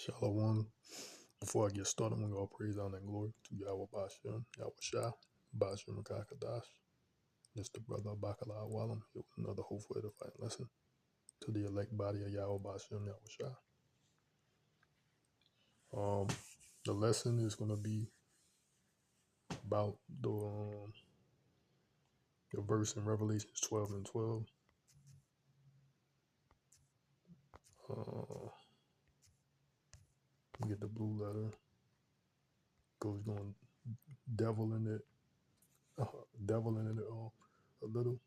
Shalom. Before I get started, we all praise, honor, and glory to Yahawahshi, Yahawahshi, Bashim, Kakadash. This the brother Bakala Walam here with another hopeful edifying lesson to the elect body of Yahawahshi, Yahawahshi. The lesson is going to be about the verse in Revelations 12 and 12. Get the blue letter. Goes going devil in it, a little.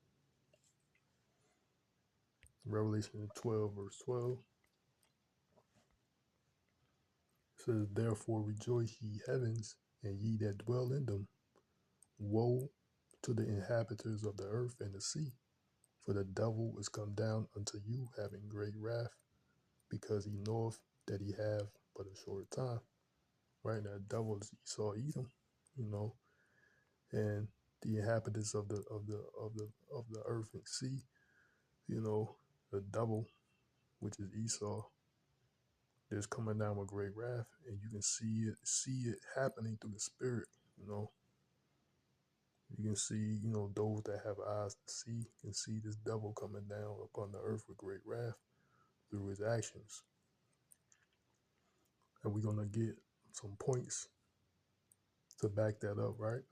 Revelation 12 verse 12 says, "Therefore rejoice, ye heavens, and ye that dwell in them. Woe to the inhabitants of the earth and the sea, for the devil is come down unto you, having great wrath, because he knoweth that he have but a short time." Right now, the devil is Esau, Edom, and the inhabitants of the earth and sea, the devil, which is Esau, is coming down with great wrath, and you can see it happening through the spirit. You can see, those that have eyes to see can see this devil coming down upon the earth with great wrath through his actions. And we're going to get some points to back that up, right?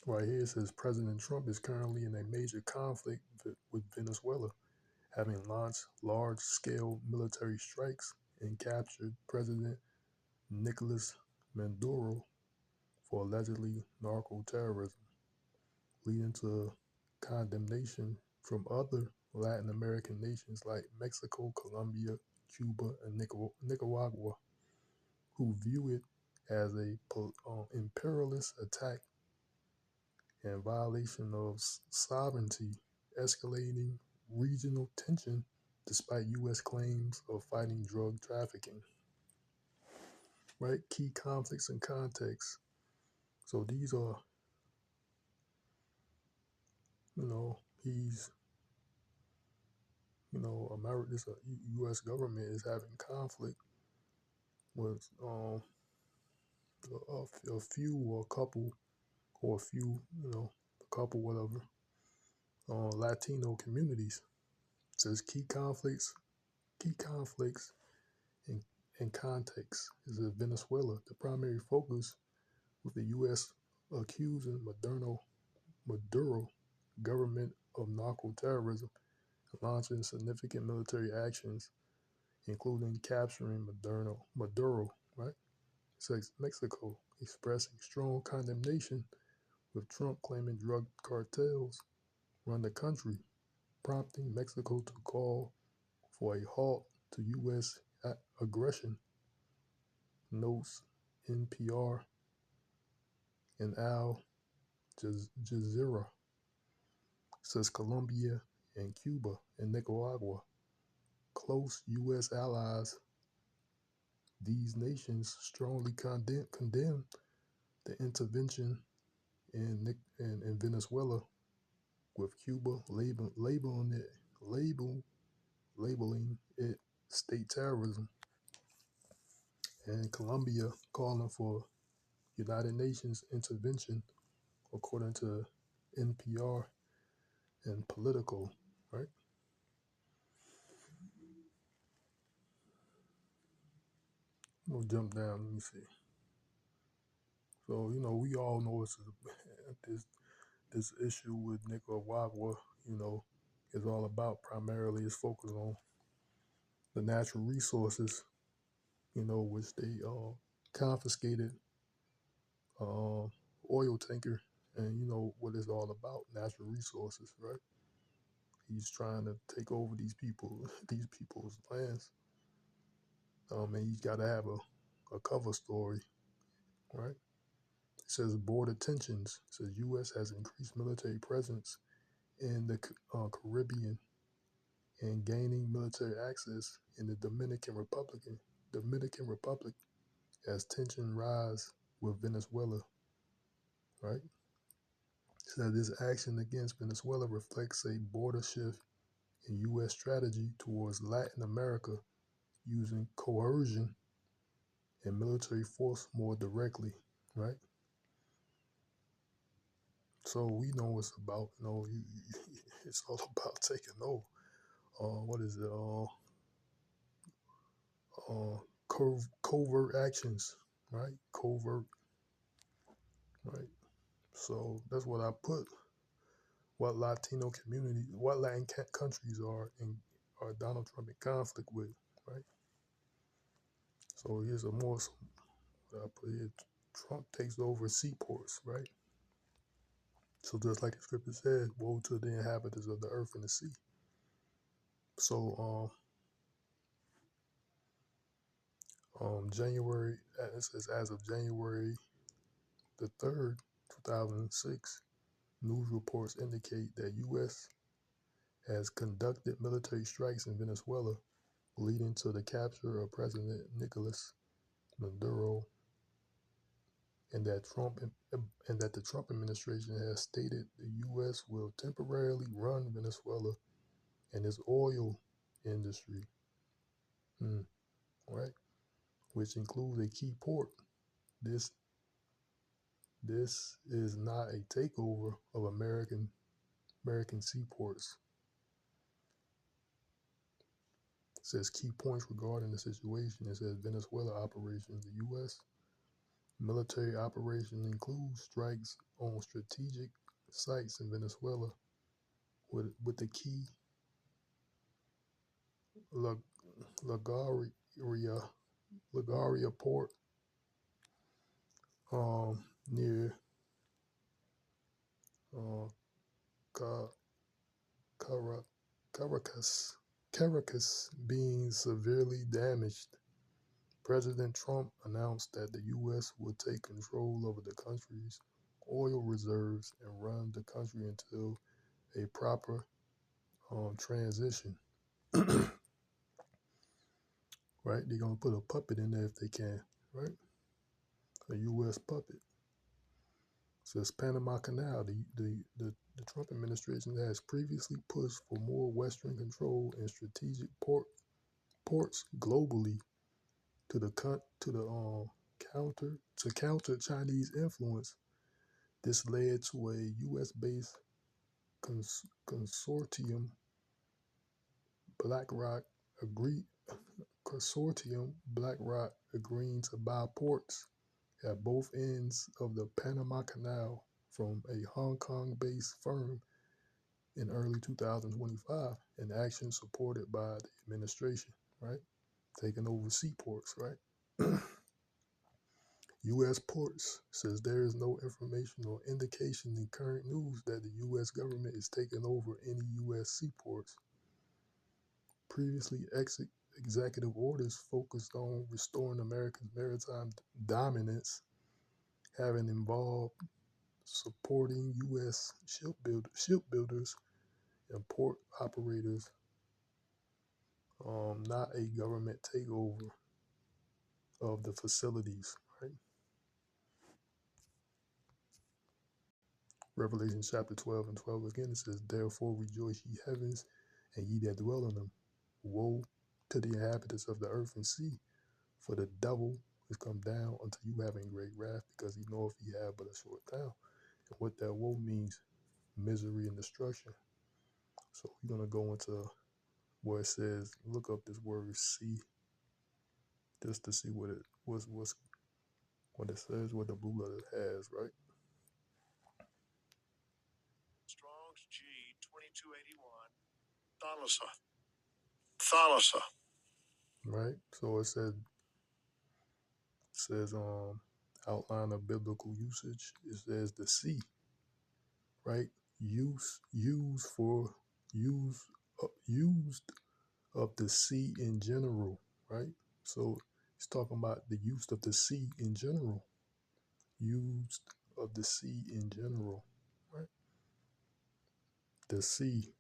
Right here it says President Trump is currently in a major conflict with Venezuela, having launched large-scale military strikes and captured President Nicolas Maduro for allegedly narco-terrorism, leading to condemnation from other Latin American nations like Mexico, Colombia, Cuba, and Nicaragua, who view it as a imperialist attack and violation of sovereignty, escalating regional tension despite U.S. claims of fighting drug trafficking. Right? Key conflicts and context. So these are, he's, America, this U.S. government is having conflict with a few or a couple or a few, a couple, whatever, Latino communities. It says key conflicts and context is in Venezuela. The primary focus with the U.S. accusing Maduro government of narco terrorism, launching significant military actions, including capturing Maduro, right? It says Mexico expressing strong condemnation, with Trump claiming drug cartels run the country, prompting Mexico to call for a halt to U.S. aggression, notes NPR and Al Jazeera. Says Colombia and Cuba and Nicaragua, close U.S. allies. These nations strongly condemn the intervention in Venezuela, with Cuba labeling it state terrorism, and Colombia calling for United Nations intervention, according to NPR and Politico, right? We'll jump down. Let me see. So we all know this issue with Nicaragua, is all about. Primarily is focused on the natural resources, which they confiscated oil tanker, and what it's all about, natural resources, right? He's trying to take over these people's lands, and he's got to have a cover story, right? It says border tensions. It says U.S. has increased military presence in the Caribbean and gaining military access in the Dominican Republic as tension rise with Venezuela, right? So this action against Venezuela reflects a border shift in U.S. strategy towards Latin America, using coercion and military force more directly, right? So we know it's about, it's all about taking over. What is it? Covert actions, right? Covert, right? So that's what I put. What Latino community, what Latin countries are Donald Trump in conflict with, right? So here's a more what I put here. Trump takes over seaports, right? So just like the scripture says, woe to the inhabitants of the earth and the sea. So January, it says as of January the 3rd, 2006, news reports indicate that U.S. has conducted military strikes in Venezuela, leading to the capture of President Nicolas Maduro, and that the Trump administration has stated the U.S. will temporarily run Venezuela and its oil industry, right, which includes a key port. This this is not a takeover of American seaports. It says key points regarding the situation. It says Venezuela operations. The U.S. military operation includes strikes on strategic sites in Venezuela with the key Lagaria port near uh, Ca- Cara- Caracas being severely damaged. President Trump announced that the U.S. would take control over the country's oil reserves and run the country until a proper transition. Right? They're gonna put a puppet in there if they can, right? A U.S. puppet. Says Panama Canal. The Trump administration has previously pushed for more Western control and strategic ports globally to the counter Chinese influence. This led to a U.S. based consortium, BlackRock agreed agreeing to buy ports at both ends of the Panama Canal from a Hong Kong-based firm in early 2025, an action supported by the administration, right? Taking over seaports, right? U.S. ports says there is no information or indication in current news that the U.S. government is taking over any U.S. seaports. Previously, executive orders focused on restoring America's maritime dominance, having involved supporting U.S. shipbuilders and port operators, not a government takeover of the facilities. Right? Revelation chapter 12 and 12 again, it says, therefore rejoice ye heavens, and ye that dwell in them. Woe to the inhabitants of the earth and sea, for the devil is come down unto you having great wrath, because he knoweth he have but a short time. And what that woe means, misery and destruction. So we're going to go into where it says, look up this word see, just to see what what it says, what the blue letter has, right? Strong's G 2281. Thalassa. Right? So it says outline of biblical usage. It says the sea, right? Used of the sea in general, right? So it's talking about the use of the sea in general. Used of the sea in general, right? The sea.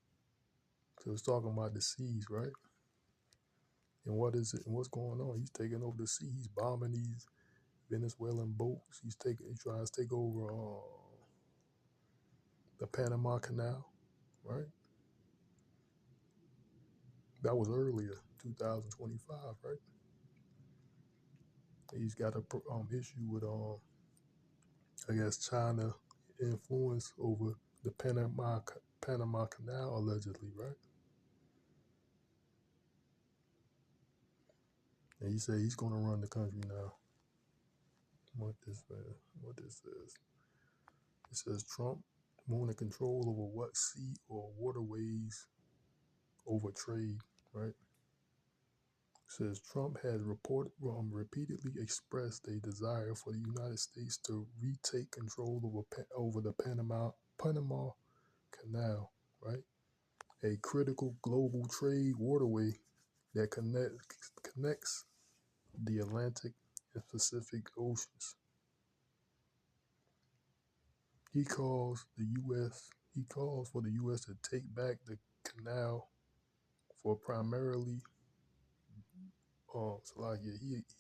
So it's talking about the seas, right? And what is it? And what's going on? He's taking over the sea. He's bombing these Venezuelan boats. He tries to take over the Panama Canal, right? That was earlier, 2025, right? He's got a issue with I guess China influence over the Panama Canal allegedly, right? And he said he's going to run the country now. What this says? It says Trump wanted control over what sea or waterways over trade, right? It says Trump has repeatedly expressed a desire for the United States to retake control over the Panama Canal, right? A critical global trade waterway that connects the Atlantic and Pacific Oceans. He calls for the U.S. to take back the canal for primarily.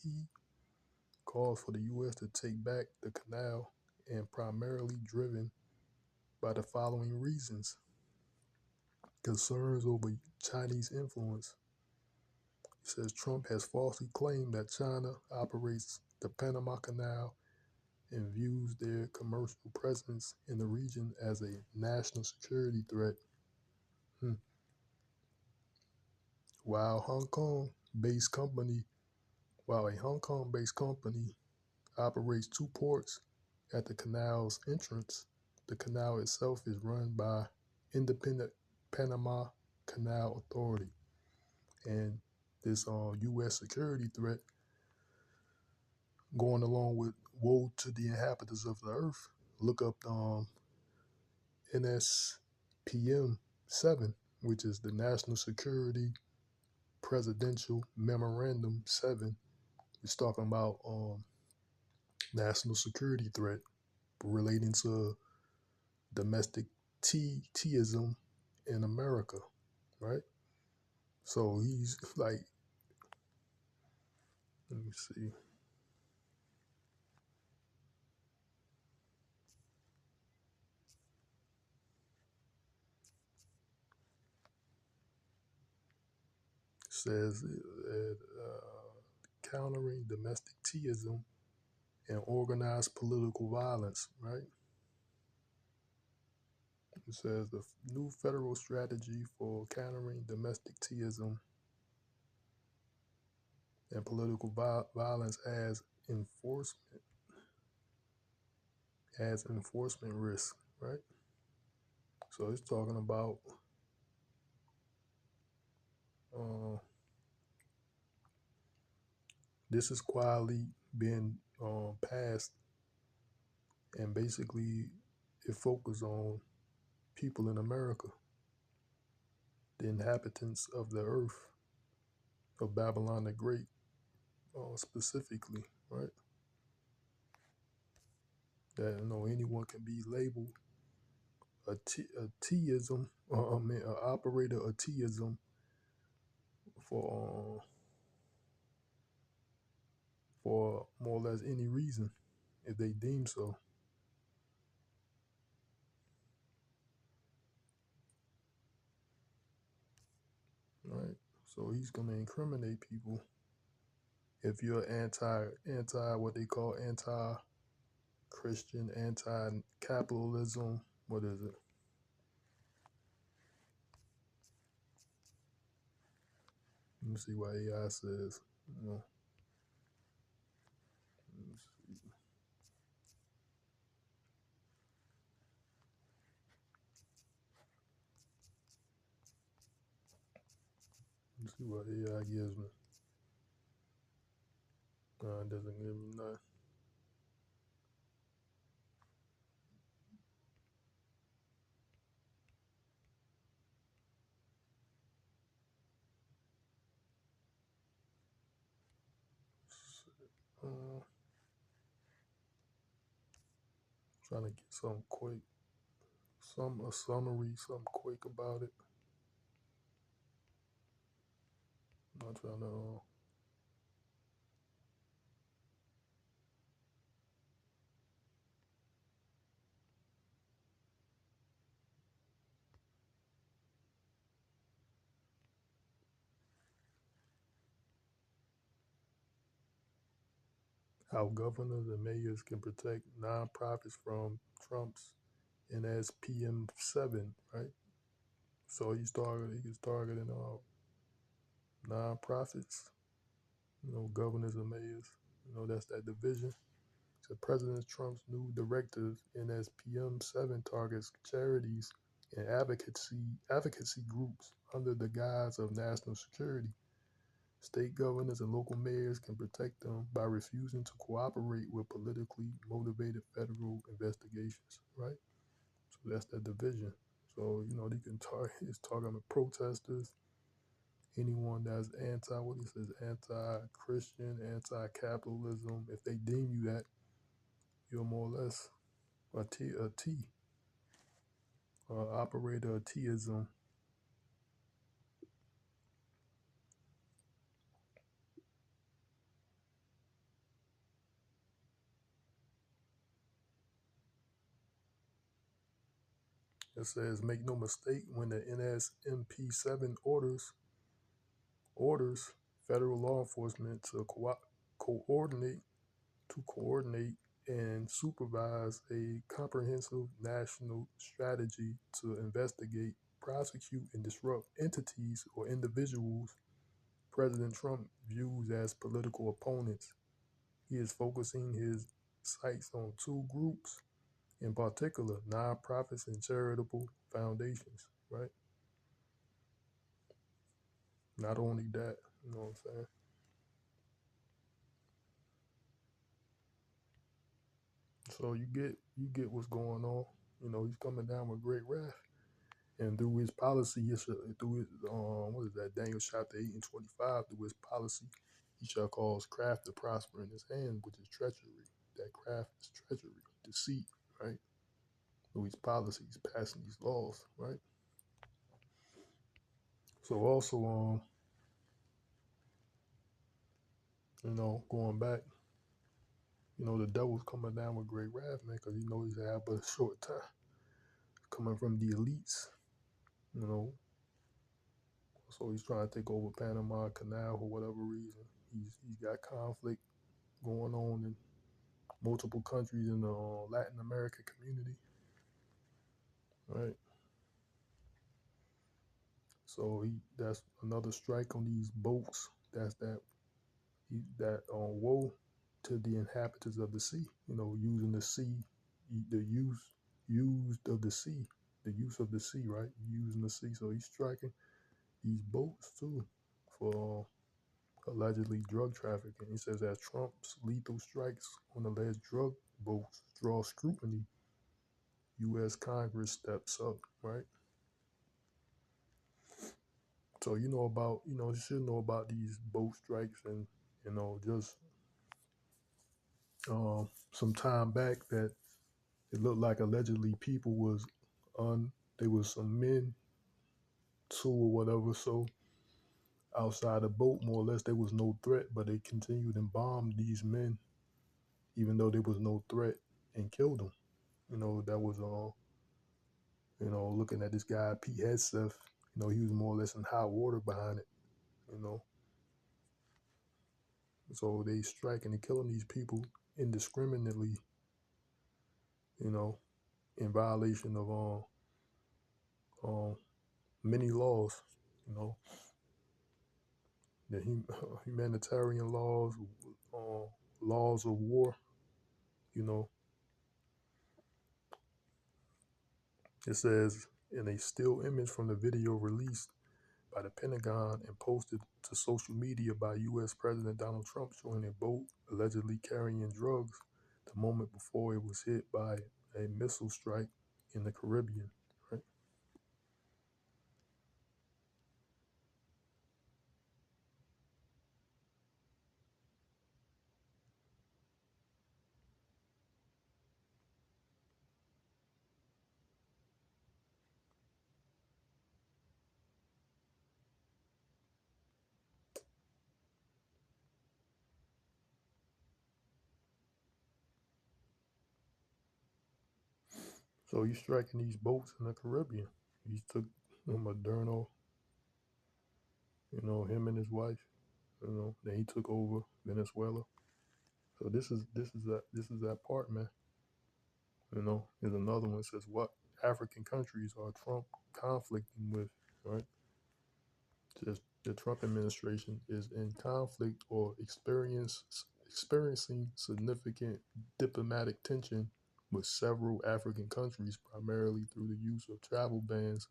He calls for the U.S. to take back the canal and primarily driven by the following reasons: concerns over Chinese influence. He says Trump has falsely claimed that China operates the Panama Canal and views their commercial presence in the region as a national security threat. Hmm. While while a Hong Kong-based company operates two ports at the canal's entrance, the canal itself is run by independent Panama Canal Authority. And this U.S. security threat, going along with woe to the inhabitants of the earth, look up NSPM 7, which is the National Security Presidential Memorandum 7. It's talking about national security threat relating to domestic teaism in America, right? So he's like, let me see. It says countering domestic teaism and organized political violence, right? It says the new federal strategy for countering domestic teaism and political violence enforcement risk, right? So it's talking about uh, this is quietly being passed, and basically it focuses on people in America, the inhabitants of the earth of Babylon the Great, specifically, right? That anyone can be labeled a teism, an operator of teism for more or less any reason if they deem so, right? So he's gonna incriminate people if you're anti what they call anti-Christian, anti-capitalism. What is it? Let me see what AI says. You know, let me see. Let me see what AI gives me. It doesn't give me nothing. Uh, Trying to get something quick, a summary, something quick about it. I'm not trying to. how governors and mayors can protect nonprofits from Trump's NSPM 7, right? So he's targeting nonprofits, governors and mayors. That's that division. So President Trump's new directive NSPM 7 targets charities and advocacy groups under the guise of national security. State governors and local mayors can protect them by refusing to cooperate with politically motivated federal investigations, right? So that's that division. So, they can target, it's talking about protesters, anyone that's what he says, anti-Christian, anti-capitalism. If they deem you that, you're more or less a T, operator of Tism. It says, make no mistake, when the NSMP 7 orders federal law enforcement to coordinate coordinate and supervise a comprehensive national strategy to investigate, prosecute, and disrupt entities or individuals President Trump views as political opponents. He is focusing his sights on two groups in particular: nonprofits and charitable foundations, right? Not only that, you know what I'm saying? So you get what's going on. He's coming down with great wrath. And through his policy, through his what is that? Daniel chapter 8 and 25. Through his policy, he shall cause craft to prosper in his hand, which is treachery. That craft is treachery, deceit, right? Through his policies, passing these laws, right? So also, going back, the devil's coming down with great wrath, man, because he knows he's had but a short time coming from the elites, you know. So he's trying to take over Panama Canal for whatever reason. He's got conflict going on in multiple countries in the Latin American community, right? So that's another strike on these boats. That's that woe to the inhabitants of the sea. Using the sea, the used of the sea, the use of the sea, right? Using the sea. So he's striking these boats too for allegedly drug trafficking. He says as Trump's lethal strikes on alleged drug boats draw scrutiny, U.S. Congress steps up, right? So you should know about these boat strikes and just some time back that it looked like allegedly people was on there was some men too or whatever. So outside the boat, more or less, there was no threat, but they continued and bombed these men even though there was no threat and killed them. That was looking at this guy Pete Hegseth. He was more or less in hot water behind it. You know, so they striking and killing these people indiscriminately. You know, in violation of many laws. You know, the humanitarian laws, laws of war. You know, it says in a still image from the video released by the Pentagon and posted to social media by U.S. President Donald Trump, showing a boat allegedly carrying drugs the moment before it was hit by a missile strike in the Caribbean. Right? So he's striking these boats in the Caribbean. He took Moderno, him and his wife. Then he took over Venezuela. So this is that part, man. There's another one that says what African countries are Trump conflicting with, right? Just the Trump administration is in conflict or experiencing significant diplomatic tension with several African countries, primarily through the use of travel bans,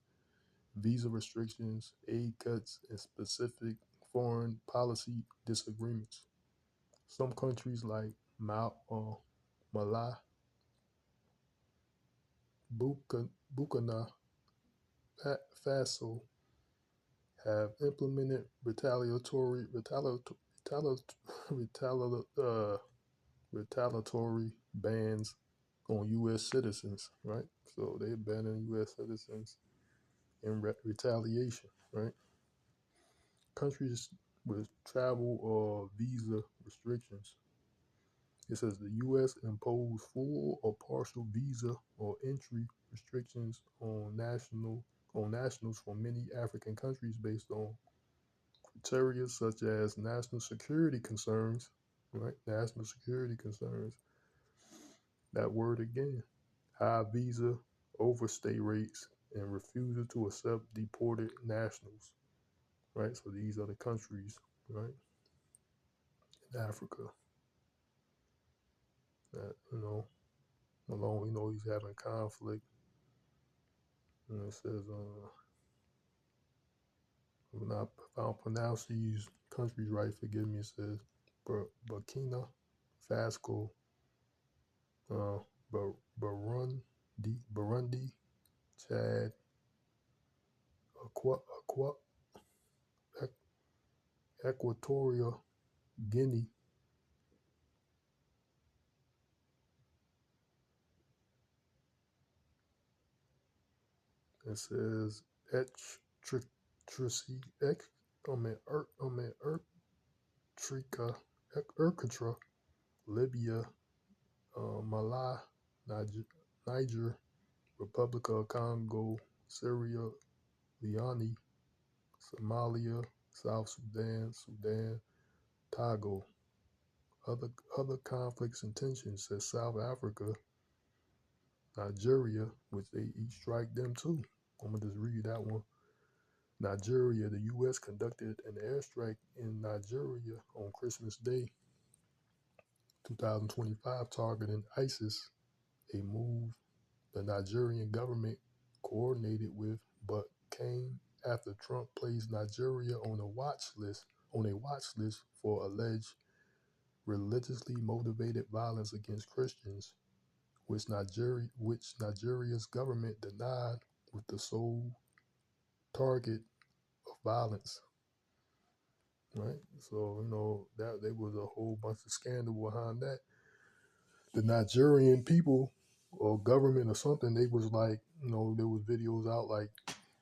visa restrictions, aid cuts, and specific foreign policy disagreements. Some countries like Malawi, Burkina Faso have implemented retaliatory, retaliatory bans on U.S. citizens, right? So they're banning U.S. citizens in retaliation, right? Countries with travel or visa restrictions. It says the U.S. imposed full or partial visa or entry restrictions on nationals from many African countries based on criteria such as national security concerns, right? National security concerns. That word again. High visa overstay rates and refusal to accept deported nationals, right? So these are the countries, right, in Africa that, alone we know he's having conflict. And it says, if I don't pronounce these countries right, forgive me. It says Burkina Faso, uh, Burundi, Chad, Aqua, Equatorial Guinea. It says Ettritricity, Ertrika, Libya, Malai, Niger, Republic of Congo, Syria, Leone, Somalia, South Sudan, Togo. Other other conflicts and tensions says South Africa, Nigeria, which they each strike them too. I'm gonna just read that one. Nigeria, the U.S. conducted an airstrike in Nigeria on Christmas Day, 2025, targeting ISIS, a move the Nigerian government coordinated with, but came after Trump placed Nigeria on a watch list for alleged religiously motivated violence against Christians, which Nigeria's government denied with the sole target of violence. Right, so that there was a whole bunch of scandal behind that. The Nigerian people or government or something, they was like, there was videos out like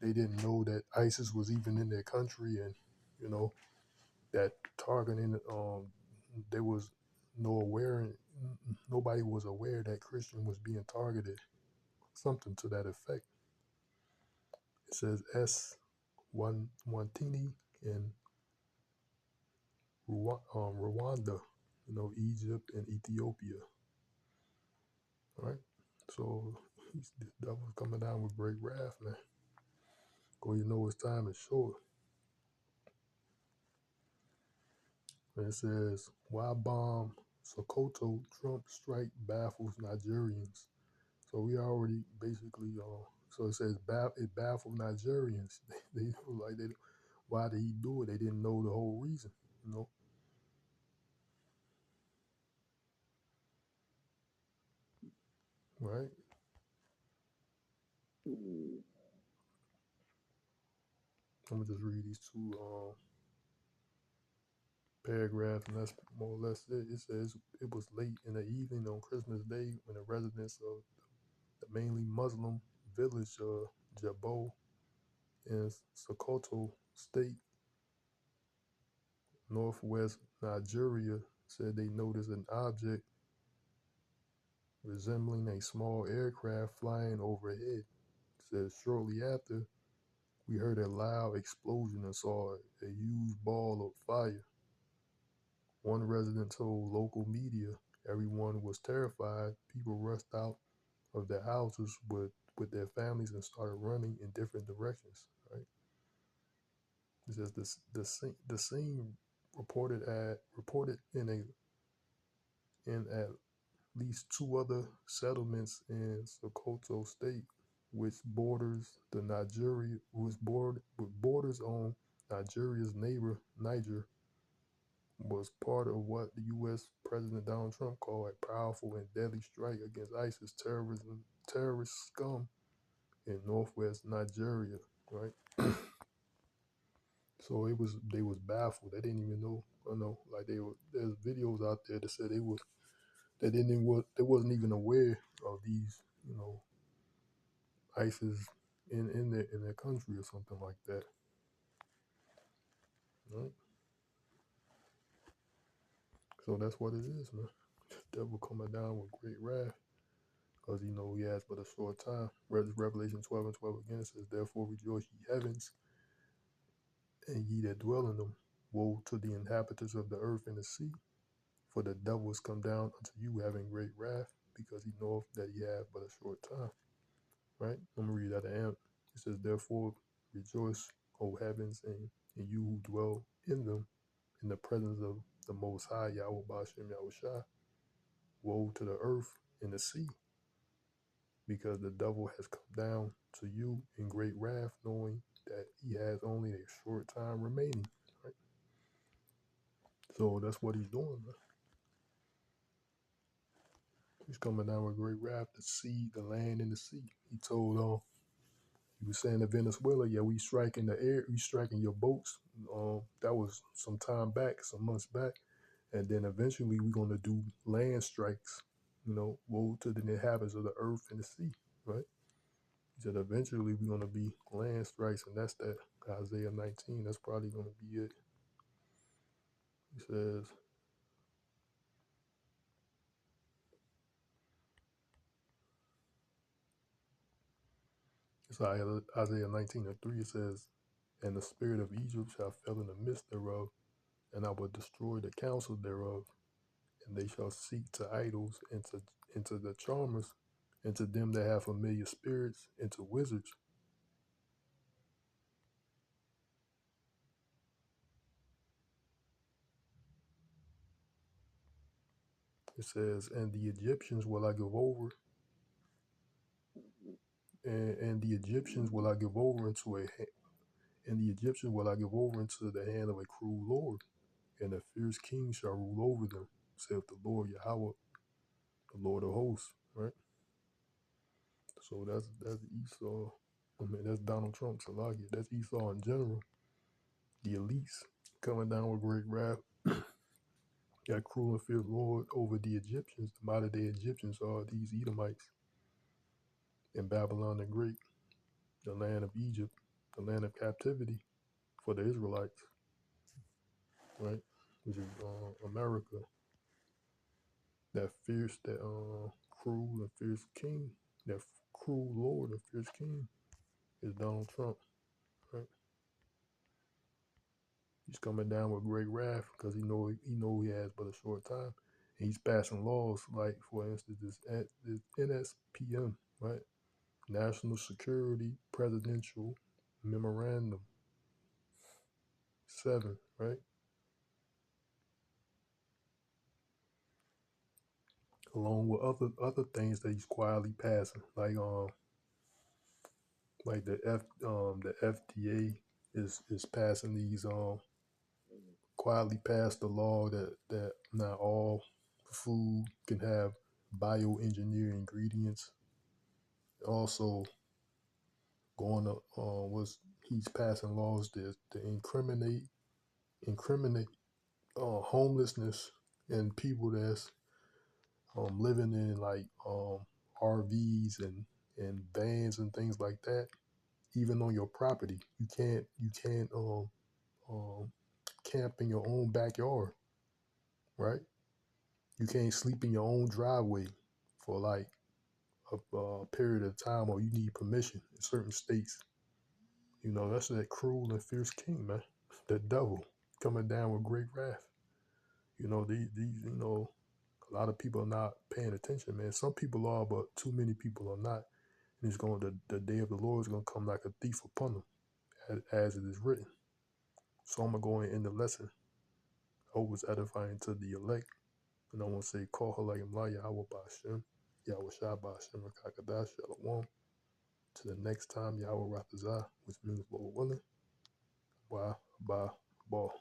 they didn't know that ISIS was even in their country, and you know that targeting. There was no aware, nobody was aware that Christian was being targeted. Something to that effect. It says Wantini in Rwanda, Egypt and Ethiopia. Right? So the devil's coming down with great wrath, man. Or his time is short. And it says, why bomb Sokoto? Trump strike baffles Nigerians. So we already basically, so it says it baffled Nigerians. They like they, why did he do it? They didn't know the whole reason, right? I'm gonna just read these two paragraphs, and that's more or less it. It says it was late in the evening on Christmas Day when the residents of the mainly Muslim village of Jabo in Sokoto State, northwest Nigeria, said they noticed an object resembling a small aircraft flying overhead. It says shortly after, we heard a loud explosion and saw a huge ball of fire. One resident told local media everyone was terrified. People rushed out of their houses with their families and started running in different directions. Right? It says the scene reported in at least two other settlements in Sokoto State, which borders on Nigeria's neighbor Niger, was part of what the U.S. President Donald Trump called a powerful and deadly strike against ISIS terrorist scum in northwest Nigeria. Right. So they was baffled. They didn't even know. I know, like there's videos out there that said they wasn't even aware of these, ISIS in their country or something like that. Right? So that's what it is, man. Devil coming down with great wrath, because he has but a short time. Revelation 12:12 again says, "Therefore rejoice, ye heavens, and ye that dwell in them. Woe to the inhabitants of the earth and the sea, for the devil is come down unto you having great wrath, because he knoweth that he hath but a short time." Right? I'm gonna read that again. It says, "Therefore rejoice, O heavens, and you who dwell in them, in the presence of the Most High, Yahawah. Woe to the earth and the sea, because the devil has come down to you in great wrath, knowing that he has only a short time remaining." Right? So that's what he's doing, man. He's coming down with great wrath, the sea, the land, and the sea. He was saying to Venezuela, yeah, we striking the air, we striking your boats. That was some time back, some months back. And then eventually we're going to do land strikes, woe to the inhabitants of the earth and the sea, right? He said eventually we're going to be land strikes, and that's that Isaiah 19. That's probably going to be it. He says, it's Isaiah 19:3. It says, "And the spirit of Egypt shall fell in the midst thereof, and I will destroy the counsel thereof, and they shall seek to idols and to the charmers, and to them that have familiar spirits, and to wizards." It says, "And the Egyptians will I give over, and the Egyptians will I give over into and the Egyptians will I give over into the hand of a cruel lord, and a fierce king shall rule over them, saith the Lord Yahawah, the Lord of hosts." Right. So that's Esau. I mean, that's Donald Trump. Salagi. That's Esau in general. The elites coming down with great wrath. That cruel and fierce lord over the Egyptians. The modern day Egyptians are these Edomites in Babylon the Great, the land of Egypt, the land of captivity for the Israelites, right? Which is America. That fierce, that cruel and fierce king, that cruel lord and fierce king is Donald Trump, right? He's coming down with great wrath because he has but a short time. And he's passing laws like, for instance, this NSPM, right? National Security Presidential Memorandum 7, right? Along with other things that he's quietly passing, like the FDA is passing these quietly passed the law that not all food can have bioengineered ingredients. Also, going up was he's passing laws to incriminate homelessness and people that's living in like RVs and vans and things like that. Even on your property, you can't um, camp in your own backyard, right? You can't sleep in your own driveway for like a period of time, or you need permission in certain states. That's that cruel and fierce king, man. The devil coming down with great wrath. These, a lot of people are not paying attention, man. Some people are, but too many people are not. And the day of the Lord is going to come like a thief upon them, as it is written. So I'm going to go and end the lesson. Hope was edifying to the elect. And I want to say, call her like Yahawah Bashem, Yahawahshi Bashem, Rakakadash, Shalom. To the next time, Yahweh Rapazah, which means Lord willing. Bye, bye, ball.